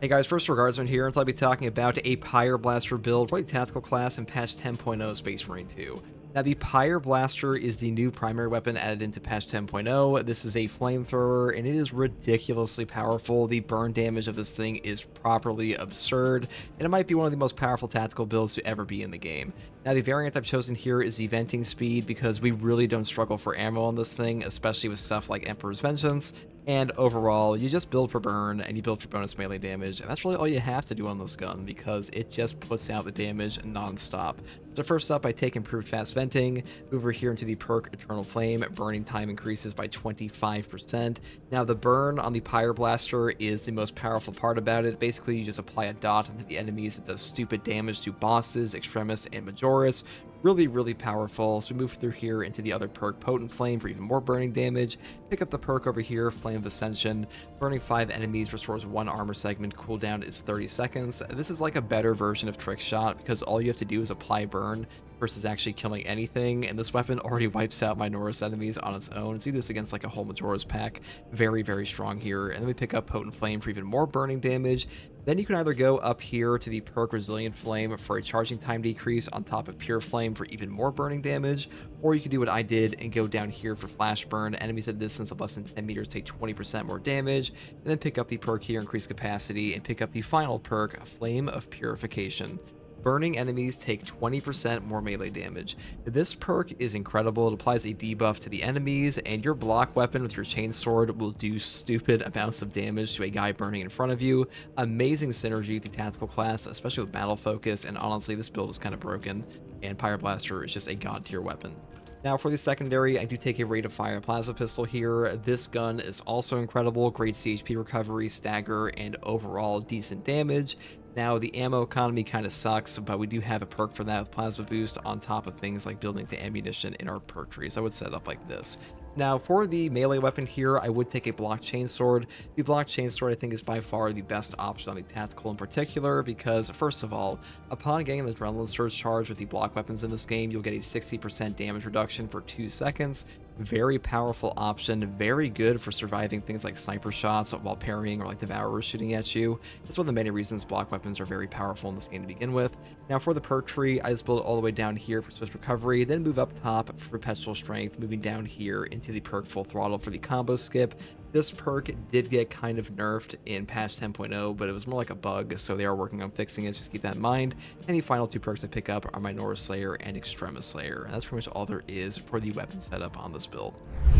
Hey guys, first regards on here, and I'll be talking about a Pyerblaster build for the tactical class in patch 10.0 Space Marine 2. Now, the Pyerblaster is the new primary weapon added into patch 10.0. This is a flamethrower, and it is ridiculously powerful. The burn damage of this thing is properly absurd, and it might be one of the most powerful tactical builds to ever be in the game. Now, the variant I've chosen here is the venting speed, because we really don't struggle for ammo on this thing, especially with stuff like Emperor's Vengeance. And overall, you just build for burn, and you build for bonus melee damage, and that's really all you have to do on this gun, because it just puts out the damage non-stop. So first up, I take improved fast venting, move over here into the perk Eternal Flame, burning time increases by 25%. Now the burn on the Pyerblaster is the most powerful part about it. Basically, you just apply a dot onto the enemies that does stupid damage to bosses, extremis, and majoris. Really powerful. So we move through here into the other perk, Potent Flame, for even more burning damage. Pick up the perk over here, Flame of Ascension. Burning 5 enemies restores 1 armor segment. Cooldown is 30 seconds. This is like a better version of Trick Shot, because all you have to do is apply burn versus actually killing anything, and this weapon already wipes out Minoris enemies on its own. So you do this against like a whole Majora's pack. Very strong here. And then we pick up Potent Flame for even more burning damage. Then you can either go up here to the perk Resilient Flame for a charging time decrease on top of Pure Flame for even more burning damage, or you can do what I did and go down here for Flash Burn. Enemies at a distance of less than 10 meters take 20% more damage, and then pick up the perk here, Increase Capacity, and pick up the final perk, Flame of Purification. Burning enemies take 20% more melee damage. This perk is incredible. It applies a debuff to the enemies, and your block weapon with your chainsword will do stupid amounts of damage to a guy burning in front of you. Amazing synergy with the tactical class, especially with battle focus, and honestly, this build is kind of broken, and Pyerblaster is just a god tier weapon. Now for the secondary, I do take a rate of fire plasma pistol here. This gun is also incredible, great CHP recovery, stagger, and overall decent damage. Now the ammo economy kind of sucks, but we do have a perk for that with plasma boost on top of things like building to ammunition in our perk tree, so I would set it up like this. Now for the melee weapon here, I would take a block chainsword. The block chainsword I think is by far the best option on the tactical in particular, because first of all, upon getting the adrenaline surge charge with the block weapons in this game, you'll get a 60% damage reduction for 2 seconds. Very powerful option, very good for surviving things like sniper shots while parrying or like devourers shooting at you. That's one of the many reasons block weapons are very powerful in this game to begin with. Now for the perk tree, I just build it all the way down here for swift recovery, then move up top for perpetual strength, moving down here into the perk full throttle for the combo skip. This perk did get kind of nerfed in patch 10.0, but it was more like a bug, so they are working on fixing it, just keep that in mind. And the final 2 perks I pick up are Minoris Slayer and Extremis Slayer. And that's pretty much all there is for the weapon setup on this build.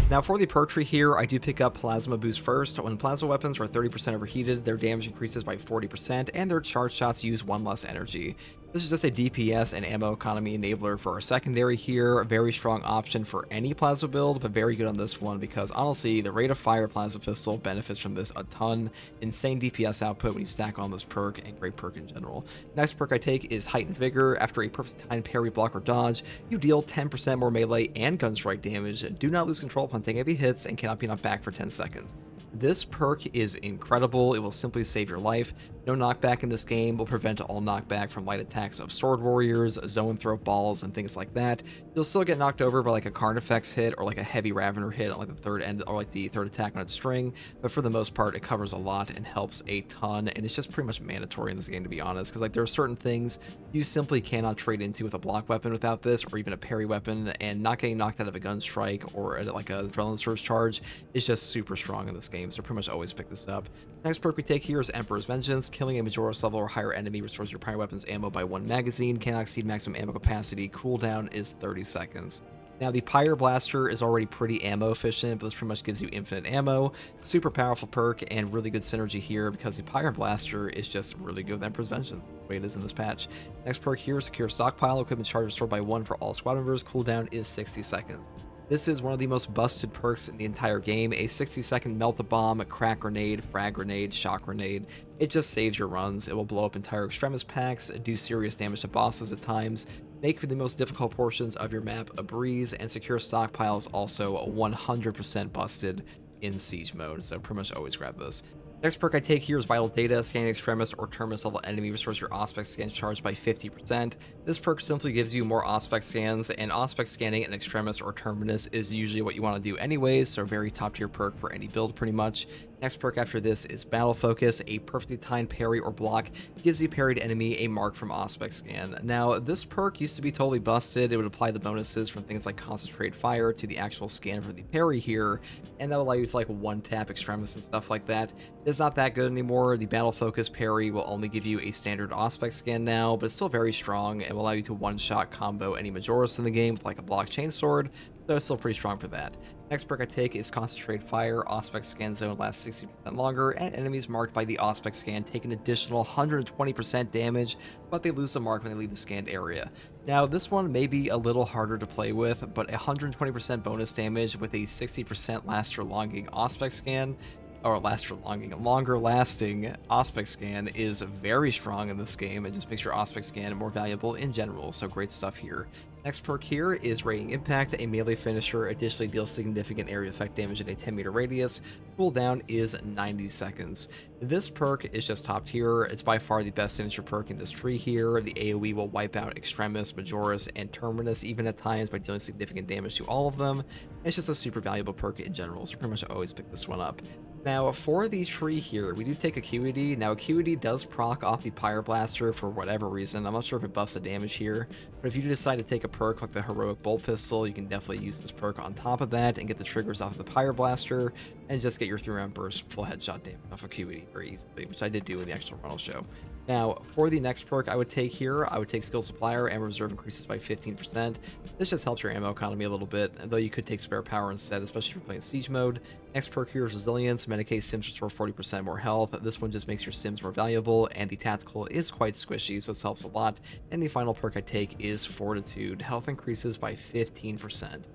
Now for the perk tree here, I do pick up Plasma Boost first. When plasma weapons are 30% overheated, their damage increases by 40%, and their charge shots use 1 less energy. This is just a DPS and ammo economy enabler for our secondary here. A very strong option for any plasma build, but very good on this one because honestly, the rate of fire plasma pistol benefits from this a ton. Insane DPS output when you stack on this perk, and great perk in general. Next perk I take is Heightened Vigor. After a perfect time parry, block, or dodge, you deal 10% more melee and gun strike damage. Do not lose control upon taking heavy hits and cannot be knocked back for 10 seconds. This perk is incredible. It will simply save your life. No knockback in this game will prevent all knockback from light attacks of sword warriors, zone throw balls, and things like that. You'll still get knocked over by like a Carnifex hit or like a heavy Ravener hit on like the third end or like the third attack on its string, but for the most part it covers a lot and helps a ton, and it's just pretty much mandatory in this game to be honest, because like there are certain things you simply cannot trade into with a block weapon without this, or even a parry weapon, and not getting knocked out of a gun strike or like a adrenaline surge charge is just super strong in this game, so pretty much always pick this up. Next perk we take here is Emperor's Vengeance. Killing a Majoris level or higher enemy restores your primary weapon's ammo by 1 magazine, cannot exceed maximum ammo capacity, cooldown is 30 seconds. Now the Pyerblaster is already pretty ammo efficient, but this pretty much gives you infinite ammo. Super powerful perk and really good synergy here because the Pyerblaster is just really good with Emperor's Vengeance, the way it is in this patch. Next perk here is Secure Stockpile. Equipment charge restored by 1 for all squad members, cooldown is 60 seconds. This is one of the most busted perks in the entire game. A 60-second melt-a-bomb, crack grenade, frag grenade, shock grenade. It just saves your runs. It will blow up entire extremis packs, do serious damage to bosses at times, make for the most difficult portions of your map a breeze, and Secure Stockpile is also 100% busted in siege mode, so pretty much always grab this. Next perk I take here is Vital Data. Scanning Extremis or Terminus level enemy restores your Auspex scans charged by 50%. This perk simply gives you more Auspex scans, and Auspex scanning an Extremis or Terminus is usually what you want to do anyways, so a very top tier perk for any build pretty much. Next perk after this is Battle Focus. A perfectly timed parry or block gives the parried enemy a mark from Auspex scan. Now, this perk used to be totally busted. It would apply the bonuses from things like Concentrate Fire to the actual scan for the parry here, and that will allow you to like one-tap Extremis and stuff like that. It's not that good anymore. The Battle Focus parry will only give you a standard Auspex scan now, but it's still very strong and will allow you to one-shot combo any Majoris in the game with like a block chainsword, so it's still pretty strong for that. Next perk I take is Concentrate Fire. Auspex scan zone lasts 60% longer, and enemies marked by the Auspex scan take an additional 120% damage, but they lose the mark when they leave the scanned area. Now, this one may be a little harder to play with, but 120% bonus damage with a 60% laster-longing Auspex scan, or longer lasting Auspex scan, is very strong in this game and just makes your Auspex scan more valuable in general, so great stuff here. Next perk here is Radiant Impact. A melee finisher additionally deals significant area effect damage in a 10-meter radius. Cooldown is 90 seconds. This perk is just top tier. It's by far the best finisher perk in this tree here. The AoE will wipe out Extremis, Majoris, and Terminus even at times by dealing significant damage to all of them. It's just a super valuable perk in general, so pretty much always pick this one up. Now, for the tree here, we do take Acuity. Now, Acuity does proc off the Pyerblaster for whatever reason. I'm not sure if it buffs the damage here, but if you decide to take a perk like the Heroic Bolt Pistol, you can definitely use this perk on top of that and get the triggers off of the Pyerblaster and just get your 3-round burst full headshot damage off Acuity very easily, which I did do in the extra Runnel show. Now, for the next perk I would take here, I would take Skill Supplier. Ammo Reserve increases by 15%. This just helps your ammo economy a little bit, though you could take Spare Power instead, especially if you're playing Siege mode. Next perk here is Resilience. Medicate Sims restore 40% more health. This one just makes your Sims more valuable, and the Tactical is quite squishy, so this helps a lot. And the final perk I take is Fortitude. Health increases by 15%.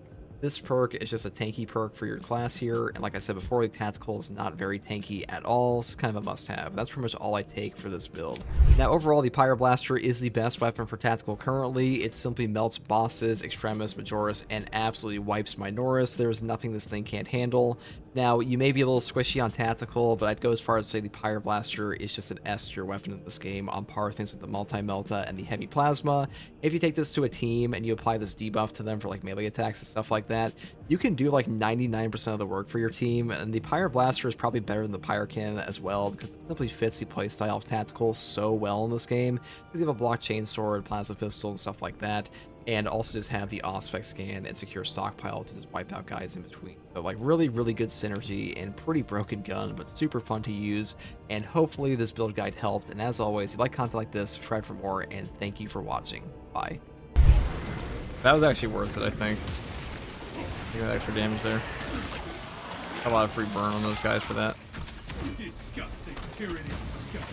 This perk is just a tanky perk for your class here, and like I said before, the Tactical is not very tanky at all. It's kind of a must-have. That's pretty much all I take for this build. Now, overall, the Pyerblaster is the best weapon for Tactical currently. It simply melts bosses, Extremis, Majoris, and absolutely wipes Minoris. There's nothing this thing can't handle. Now, you may be a little squishy on Tactical, but I'd go as far as to say the Pyerblaster is just an S-tier weapon in this game, on par with things with the Multi-Melta and the Heavy Plasma. If you take this to a team and you apply this debuff to them for like melee attacks and stuff like that, you can do like 99% of the work for your team, and the Pyerblaster is probably better than the Pyre Cannon as well, because it simply fits the playstyle of Tactical so well in this game, because you have a block chainsword, plasma pistol, and stuff like that, and also just have the Auspex scan and secure stockpile to just wipe out guys in between. So like really, really good synergy and pretty broken gun, but super fun to use, and hopefully this build guide helped. And as always, if you like content like this, subscribe for more, and thank you for watching. Bye. That was actually worth it, I think. You got extra damage there. A lot of free burn on those guys for that. Disgusting tyranny scum.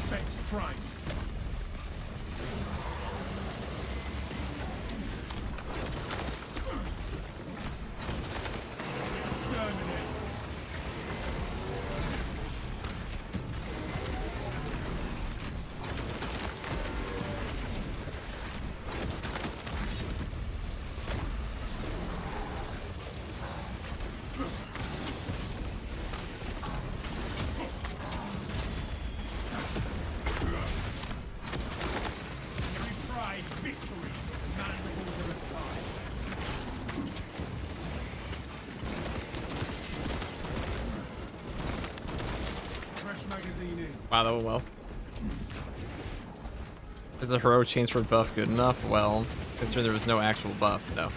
Specs prime. Victory! Mandibles of the tide. Fresh magazine in. Wow, that went well. Is the Heroic Chainsword buff good enough? Well, considering there was no actual buff, no.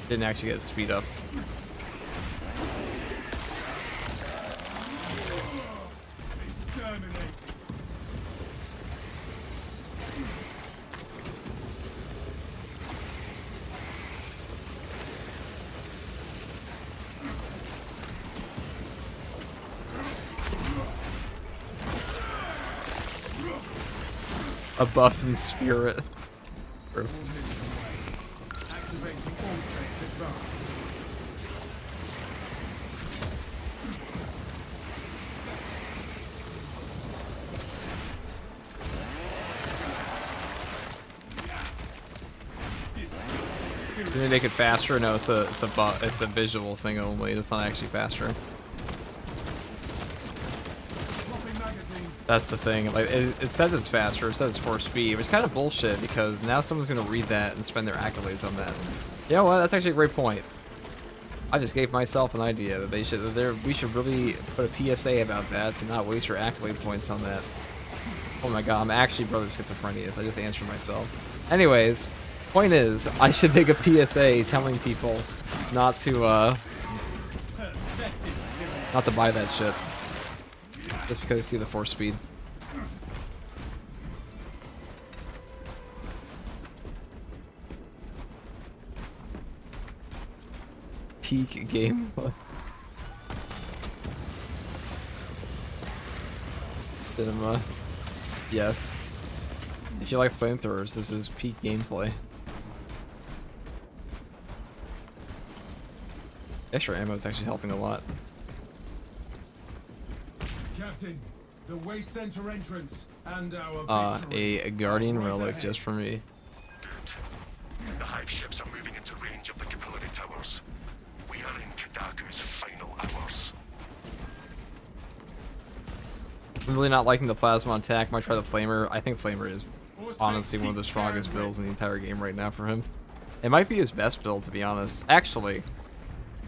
Didn't actually get speed up. Exterminated. A buff in spirit. True. Activating all space advanced. Did they make it faster? No, it's a visual thing only. It's not actually faster. Swapping magazine. That's the thing. Like it says it's faster. It says it's 4 speed, which is kind of bullshit because now someone's gonna read that and spend their accolades on that. You know what? That's actually a great point. I just gave myself an idea that we should really put a PSA about that to not waste your accolade points on that. Oh my god, I'm actually brother schizophrenia. I just answered myself. Anyways, point is, I should make a PSA telling people not to buy that shit. Just because they see the 4 speed. Peak game. Cinema. Yes. If you like flamethrowers, this is peak gameplay. Extra ammo is actually helping a lot. Captain, the waste center entrance and our victory. A guardian Right relic ahead. just for me. Good. The hive ships are moving into range of the capillary towers. We are in Kadaku's final hours. I'm really not liking the plasma attack. Might try the flamer. I think flamer is honestly one of the strongest builds in the entire game right now for him. It might be his best build, to be honest. Actually,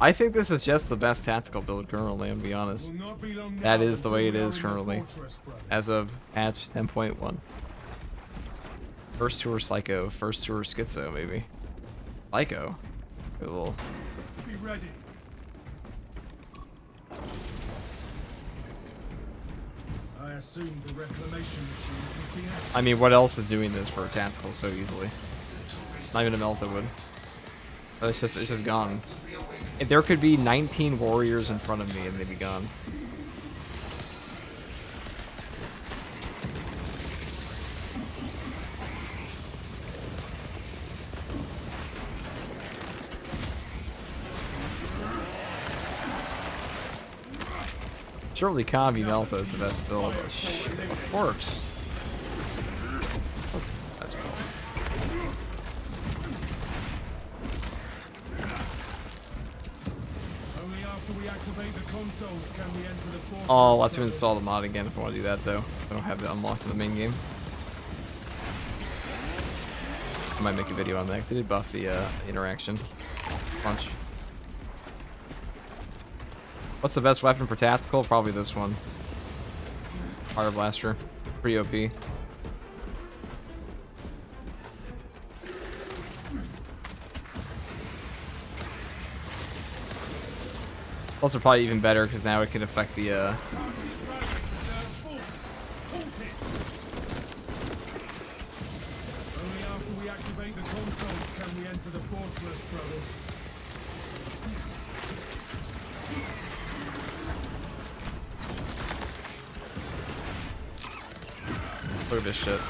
I think this is just the best tactical build currently, I'm gonna be honest. Will not be long That now is the way it until we is are in the currently, fortress, brothers. as of patch 10.1. First tour Psycho, first tour Schizo, maybe. Psycho? Cool. Be ready. I assumed the reclamation machines would be active. I mean, what else is doing this for a tactical so easily? Not even a melted wood. It's just gone. There could be 19 warriors in front of me and they'd be gone. Surely Combi Melta is the best build. Oh, shit, of course. That's cool. Only after we activate the consoles can we enter the fortress. Oh, I'll have to brothers. install the mod again if I want to do that though. I don't have it unlocked in the main game. I might make a video on that because they did buff the interaction punch. What's the best weapon for tactical? Probably this one. Pyerblaster. Pretty OP. Also probably even better because now it can affect the Reserve forces, halted. Only after we activate the consoles can we enter the fortress, brothers. look at this shit.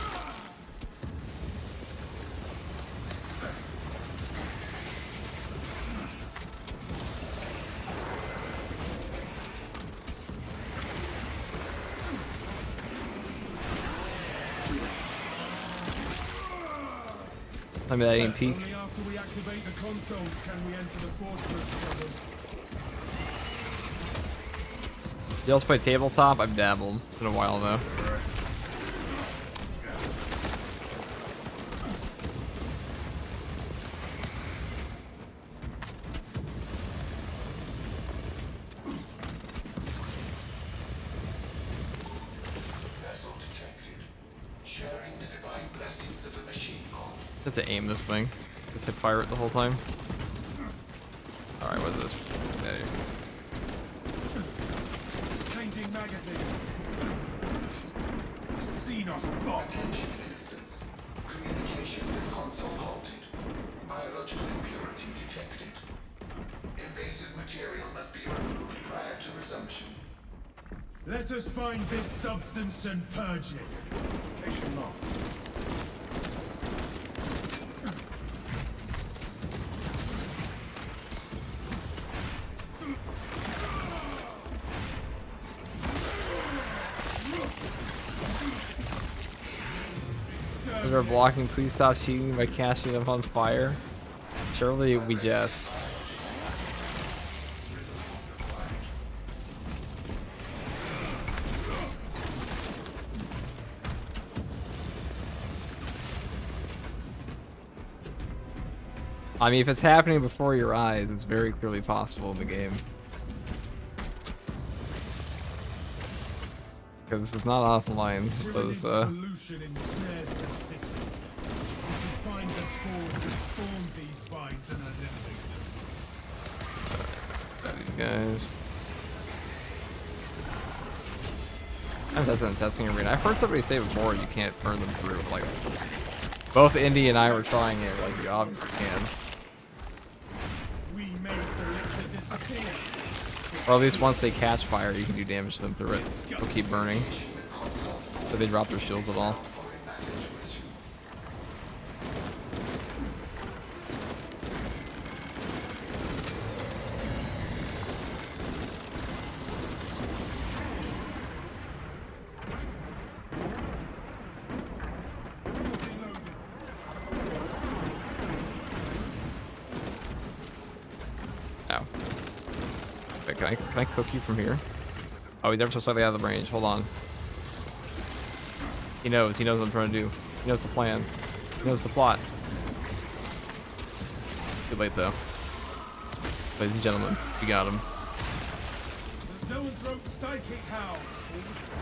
I mean, that ain't peak. Only after we activate the consoles can we enter the fortress, brothers. You also play tabletop? I've dabbled. It's been a while though. Vessel detected. Sharing the divine blessings of a machine core. Have to aim this thing. Just hit fire it the whole time. Alright, what is this? Okay. Changing magazine. Xenos bot. Attention ministers. Communication with console halted. Biological impurity detected. Invasive material must be removed prior to resumption. Let us find this substance and purge it. Location locked. that are blocking, please stop cheating by casting them on fire. Surely we jest. I mean, if it's happening before your eyes, it's very clearly possible in the game. Because this is not offline. Those, pollution ensnares the system. We should find the spores that spawned these vines and eliminate them. guys. That's in a testing arena. I've heard somebody say before you can't burn them through. Like, both Indy and I were trying it. Like, you obviously can. We made the elixir disappear. Or at least once they catch fire, you can do damage to them through it. They'll keep burning. So they drop their shields at all. Ow. Wait, can I cook you from here? Oh, he never so slightly out of the range. Hold on. He knows what I'm trying to do. He knows the plan. He knows the plot. Too late though. Ladies and gentlemen, we got him. The Zoanthrope psychic howl, please.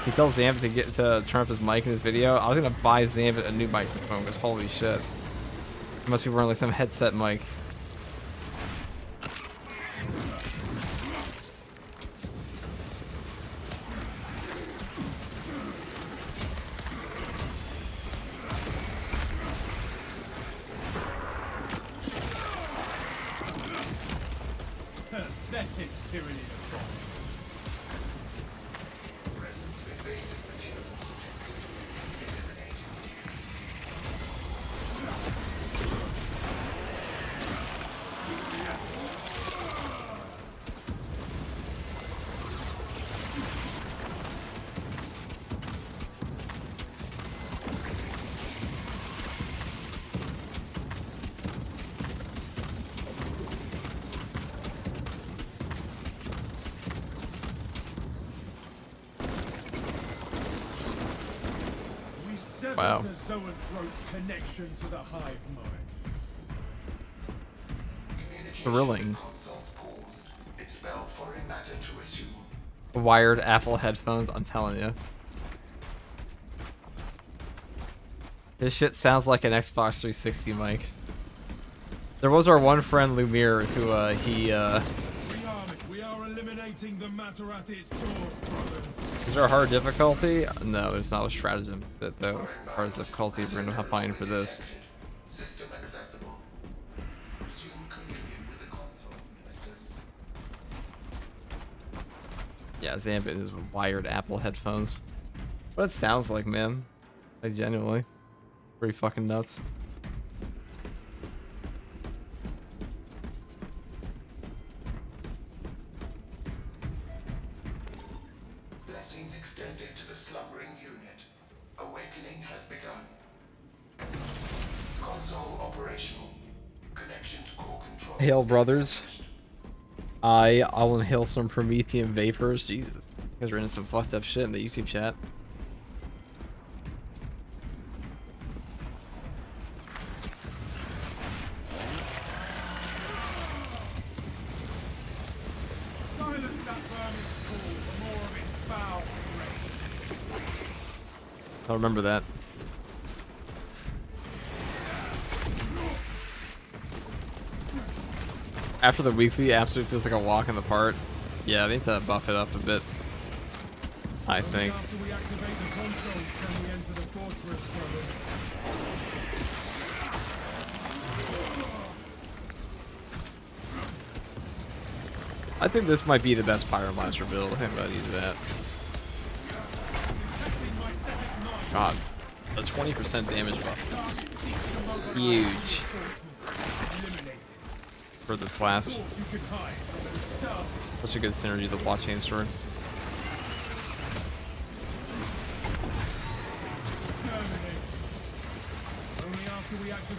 He tells Zambit to turn up his mic in his video. I was gonna buy Zambit a new microphone because holy shit. He must be wearing like some headset mic. Pathetic tyranny of God. Wow. The Zoanthrope's connection to the hive mind. Thrilling. Consoles paused. It spelled foreign matter to resume. Wired Apple headphones, I'm telling you. This shit sounds like an Xbox 360 mic. There was our one friend Lumiere who We are eliminating the matter at its source, brothers. Is there a hard difficulty? No, there's not a stratagem that those hard difficulty we're gonna find for this. System accessible. Resume communion with the console, ministers. Yeah, Zambit is wired Apple headphones. What it sounds like, man. Like genuinely. Pretty fucking nuts. Blessings extended to the slumbering unit. Awakening has begun. Console operational. Connection to core control. Hail, brothers. I'll inhale some Promethean vapors. Jesus. You guys are into some fucked up shit in the YouTube chat. Silence that vermin's call for more of its foul rage. I'll remember that. After the weekly, absolutely feels like a walk in the park. Yeah, I need to buff it up a bit. I think. After we activate the consoles, can we enter the fortress, brothers? I think this might be the best Pyerblaster build. I think I'm gonna use that. God, a 20% damage buff. Huge. For this class. Such a good synergy with the blockchain sword.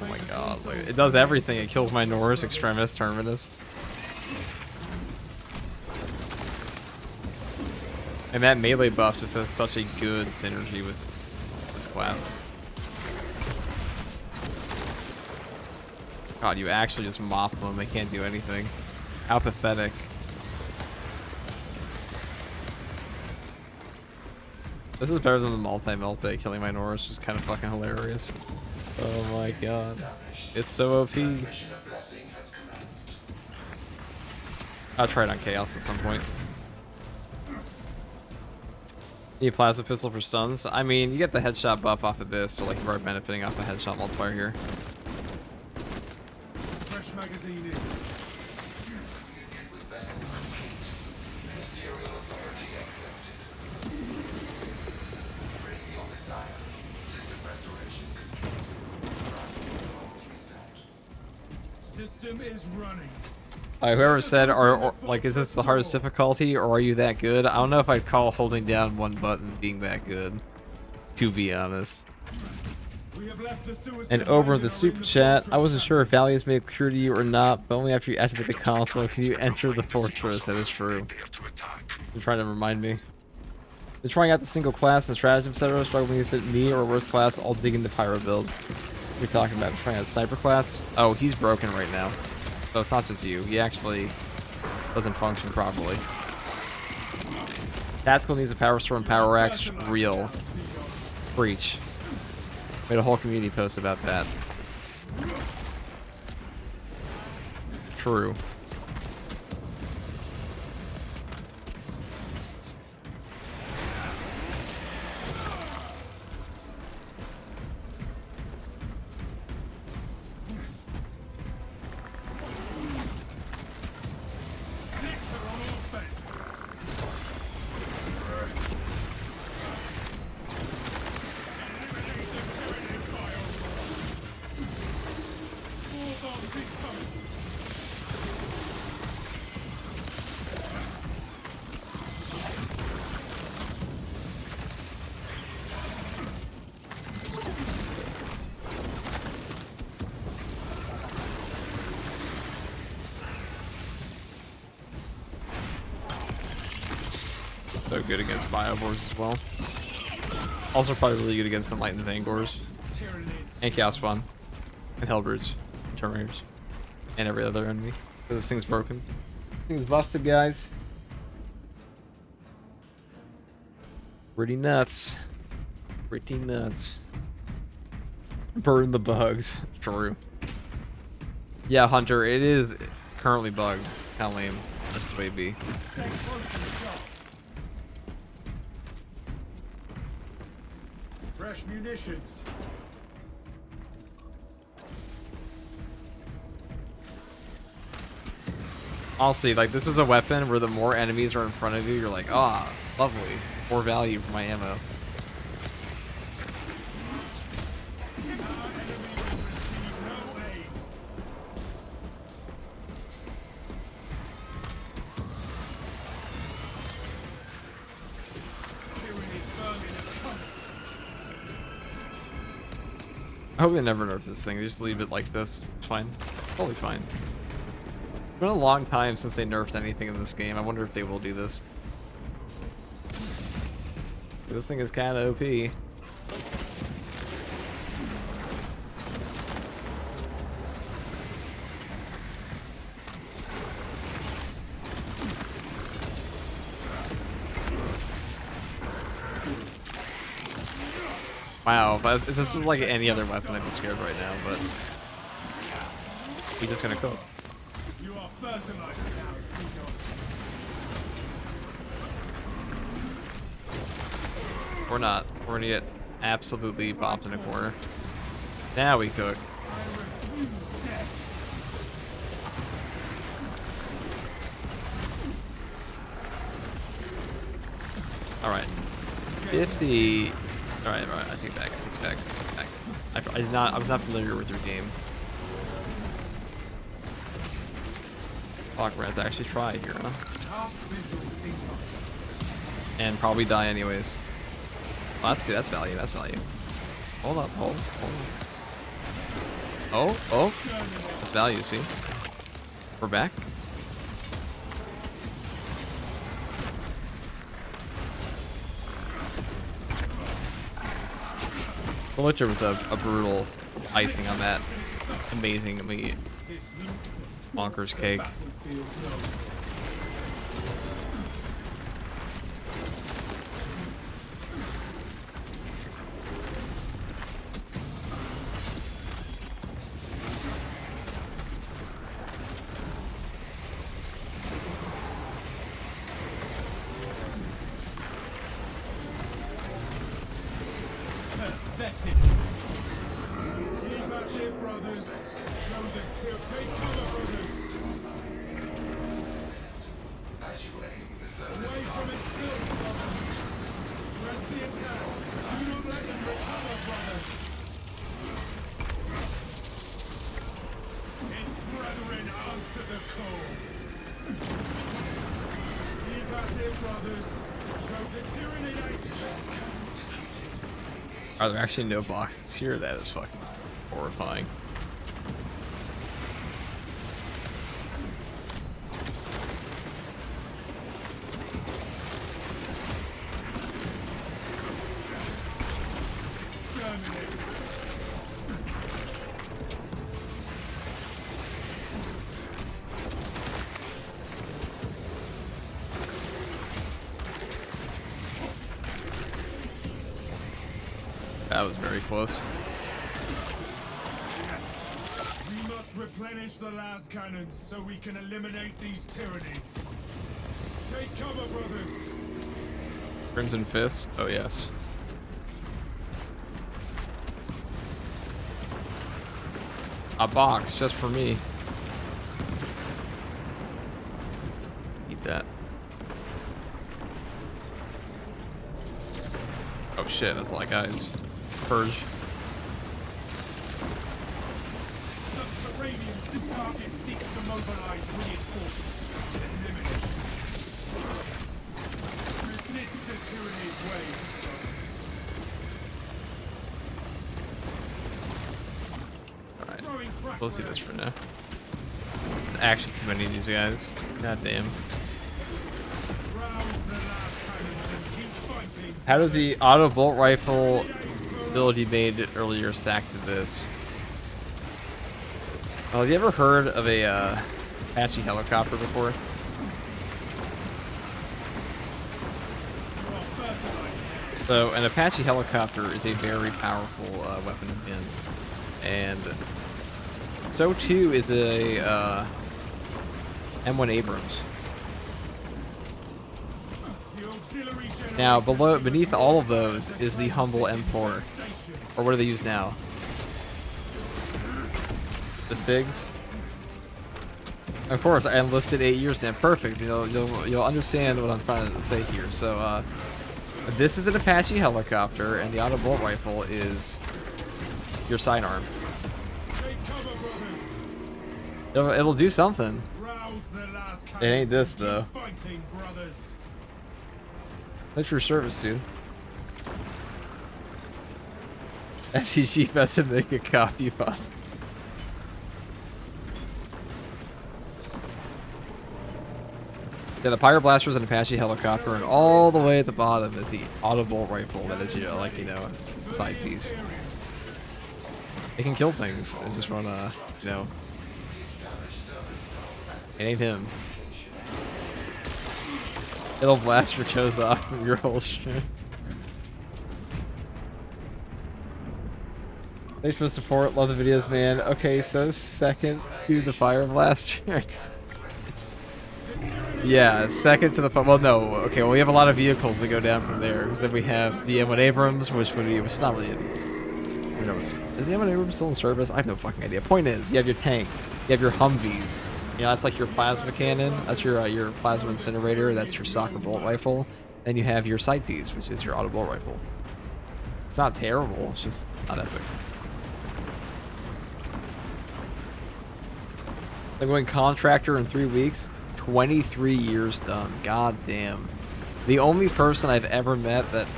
Oh my god, like, it does everything. It kills my Norse, Extremis, Terminus. And that melee buff just has such a good synergy with this class. God, you actually just mop them. They can't do anything. How pathetic. This is better than the multi-multi killing my Norse, which is kind of fucking hilarious. Oh my god. It's so OP. I'll try it on Chaos at some point. Need a plasma pistol for stuns. I mean, you get the headshot buff off of this, so like you are benefiting off the headshot multiplier here. Fresh magazine in. System is running. Whoever said, or like, is this the hardest difficulty, or are you that good? I don't know if I'd call holding down one button being that good, to be honest. We have left the sewers And over the super chat, I wasn't sure if Valley is made clear to you or not, but only after you activate the console can you enter the fortress. That is true. You're trying to remind me. They're trying out the single class and strategy, etc. Struggling to hit me or worse class, all dig into pyro build. What are you talking about? Trying out sniper class? Oh, he's broken right now. So it's not just you. He actually doesn't function properly. Tactical needs a power storm, power axe, real. Breach. Made a whole community post about that. True. So good against Biobores as well. Also probably really good against Enlightened Vangors. And Chaos Spawn. And Hellbrutes. And Terminators. And every other enemy. Because this thing's broken. This thing's busted, guys. Pretty nuts. Pretty nuts. Burn the bugs. True. Yeah, Hunter, it is currently bugged. Kinda lame. That's the way it be. Fresh munitions. Honestly, like, this is a weapon where the more enemies are in front of you, you're like, ah, lovely. More value for my ammo. I hope they never nerf this thing. They just leave it like this. It's fine. Totally fine. It's been a long time since they nerfed anything in this game. I wonder if they will do this. This thing is kind of OP. Wow, if this was like any other weapon, I'd be scared right now, but he's just gonna cook. You are fertilized now, seagulls. We're not. We're gonna get absolutely bopped in a corner. Now we cook. Alright. 50. Alright, I take back, I was not familiar with your game. Fuck, we're gonna have to actually try here, huh? And probably die anyways. Oh, that's value, that's value. Hold up, hold on. Oh, oh. That's value, see? We're back. The Witcher was a brutal icing on that amazingly bonkers cake. That's it. Keep at it, brothers. Show the tip. Take cover, brothers. Away from its filth, brothers. Press the attack. Do not let them recover, brothers. Its brethren answer the call. Keep at it, brothers. Show the tyranny they... Are there actually no boxes here? That is fucking horrifying. That was very close. We must replenish the last cannons so we can eliminate these tyrannies. Take cover, brothers. Crimson Fist? Oh, yes. A box just for me. Eat that. Oh shit, that's a lot of guys. Purge. Subterranean target seeks to mobilize reinforcements and eliminate. Resist the tyranny's way. Alright, we'll see this for now. There's actually too many of these guys. God damn. How does the auto bolt rifle build he made earlier stack to this? Well, have you ever heard of a Apache helicopter before? So an Apache helicopter is a very powerful weapon again, and so too is a M1 Abrams. Now, beneath all of those is the humble M4. Or what do they use now? The Stigs? Of course, I enlisted 8 years now. Perfect. You'll understand what I'm trying to say here. So, this is an Apache helicopter, and the auto bolt rifle is your sidearm. It'll do something. It ain't this, though. Thanks for your service, dude. SCG about to make a copy bot. Yeah, the Pyerblaster is an Apache helicopter, and all the way at the bottom is the auto bolt rifle that is, side piece. It can kill things. It just run it ain't him. It'll blast your toes off from your holster. Thanks for the support. Love the videos, man. Okay, so second to the Pyerblaster. Yeah, second to the... Well, no. Okay, well, we have a lot of vehicles that go down from there. Because then we have the M1 Abrams, which is not really... Is the M1 Abrams still in service? I have no fucking idea. Point is, you have your tanks. You have your Humvees. That's like your plasma cannon. That's your plasma incinerator. That's your soccer bolt rifle. Then you have your side piece, which is your auto bolt rifle. It's not terrible. It's just not epic. They're going contractor in 3 weeks. 23 years done. God damn. The only person I've ever met that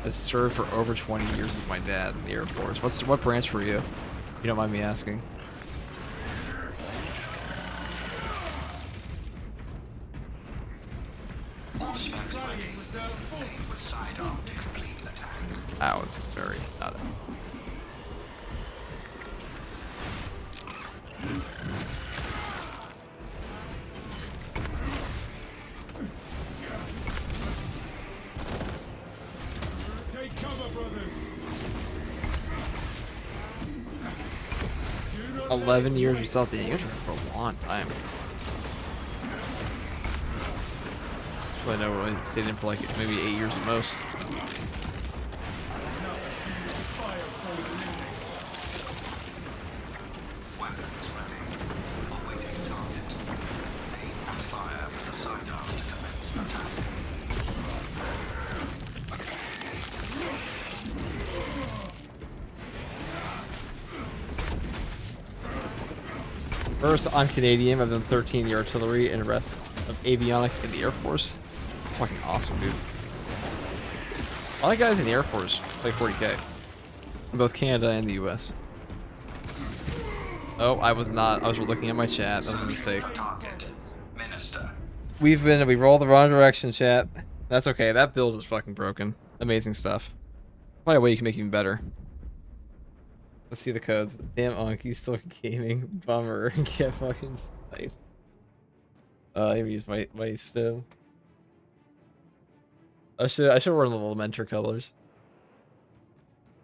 has served for over 20 years is my dad in the Air Force. What branch were you? You don't mind me asking. Ow, it's very not it. Take cover, brothers. Do not 11 years yourself. You guys are for a long time. I know I stayed in for like maybe 8 years at most. Weapons ready. Awaiting target. Aim and fire with the sidearm to commence attack. First, I'm Canadian. I've done 13-year artillery and the rest of avionic in the Air Force. Fucking awesome, dude. A lot of guys in the Air Force play 40k. In both Canada and the US. Oh, I was not. I was looking at my chat. That was a mistake. Target. Minister. We rolled the wrong direction, chat. That's okay. That build is fucking broken. Amazing stuff. By the way, you can make it even better. Let's see the codes. Damn, Anki still gaming. Bummer. Get fucking sniped. I use my stim. I should wear the little mentor colors.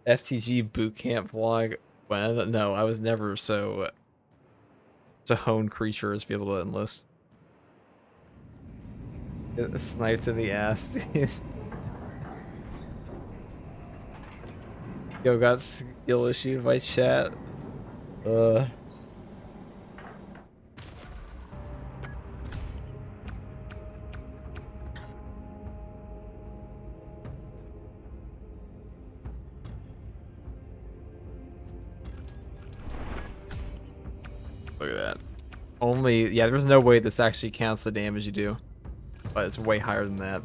FTG boot camp vlog. When no, I was never so honed creature as to be able to enlist. Get sniped in the ass. Yo, got skill issue in my chat. Look at that. Only, yeah, there's no way this actually counts the damage you do. But it's way higher than that.